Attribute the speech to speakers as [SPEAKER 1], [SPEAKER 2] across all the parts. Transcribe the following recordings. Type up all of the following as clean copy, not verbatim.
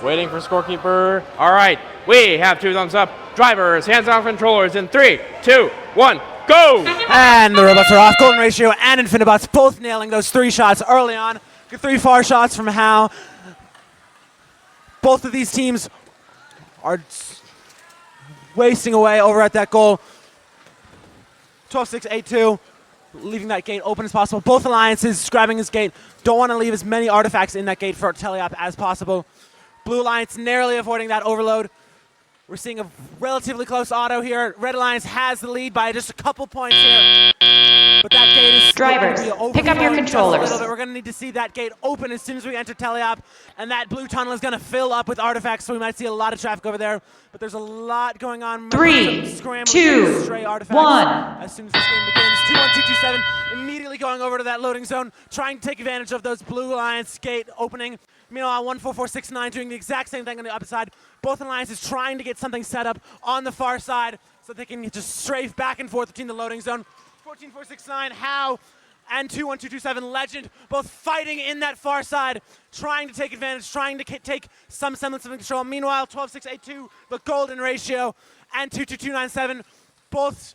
[SPEAKER 1] Waiting for scorekeeper. All right, we have 2 thumbs up. Drivers, hands off controllers in 3, 2, 1, go!
[SPEAKER 2] And the robots are off. Golden Ratio and Infinibots both nailing those 3 shots early on. 3 far shots from How. Both of these teams are wasting away over at that goal. 12-6, 8-2. Leaving that gate open as possible. Both alliances grabbing this gate. Don't want to leave as many artifacts in that gate for Teleop as possible. Blue Alliance narrowly avoiding that overload. We're seeing a relatively close auto here. Red Alliance has the lead by just a couple points here. But that gate is
[SPEAKER 3] drivers, pick up your controllers.
[SPEAKER 2] We're going to need to see that gate open as soon as we enter Teleop. And that blue tunnel is going to fill up with artifacts, so we might see a lot of traffic over there. But there's a lot going on.
[SPEAKER 3] 3, 2,
[SPEAKER 2] stray artifacts
[SPEAKER 3] 1.
[SPEAKER 2] As soon as this game begins, 2-1-2-2-7 immediately going over to that loading zone, trying to take advantage of those Blue Alliance gate opening. Meanwhile, 1-4-4-6-9 doing the exact same thing on the opposite side. Both alliances trying to get something set up on the far side so they can just strafe back and forth between the loading zone. 14-4-6-9, How, and 2-1-2-2-7, Legend, both fighting in that far side, trying to take advantage, trying to take some semblance of control. Meanwhile, 12-6-8-2, the Golden Ratio, and 2-2-2-9-7, both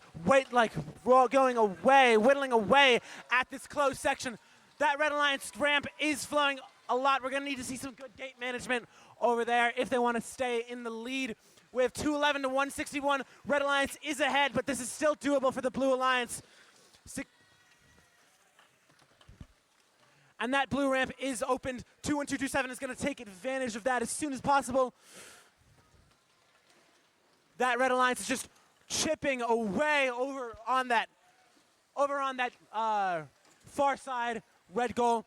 [SPEAKER 2] going away, whittling away at this closed section. That Red Alliance ramp is flowing a lot. We're going to need to see some good gate management over there if they want to stay in the lead. We have 211 to 161. Red Alliance is ahead, but this is still doable for the Blue Alliance. And that blue ramp is opened. 2-1-2-2-7 is going to take advantage of that as soon as possible. That Red Alliance is just chipping away over on that far side red goal.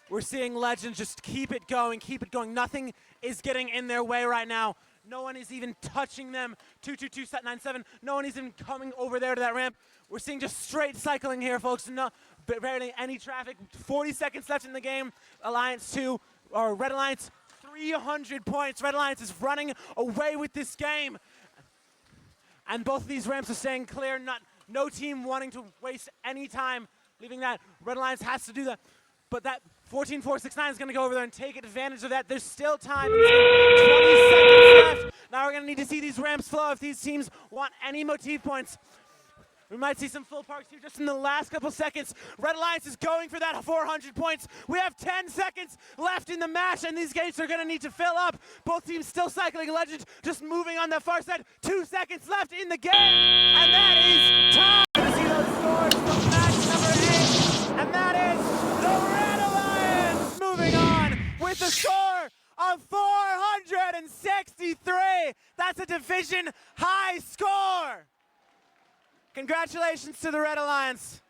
[SPEAKER 2] We're seeing Legends just keep it going, keep it going. Nothing is getting in their way right now. No one is even touching them. 2-2-2-9-7. No one is even coming over there to that ramp. We're seeing just straight cycling here, folks. No, barely any traffic. 40 seconds left in the game. Alliance 2, or Red Alliance, 300 points. Red Alliance is running away with this game. And both of these ramps are staying clear. No team wanting to waste any time leaving that. Red Alliance has to do that. But that 14-4-6-9 is going to go over there and take advantage of that. There's still time. 20 seconds left. Now we're going to need to see these ramps flow if these teams want any motif points. We might see some full parks here just in the last couple seconds. Red Alliance is going for that 400 points. We have 10 seconds left in the match, and these gates are going to need to fill up. Both teams still cycling. Legend just moving on the far side. 2 seconds left in the game, and that is time to see those scores from match number 8. And that is the Red Alliance moving on with a score of 463. That's a division high score. Congratulations to the Red Alliance.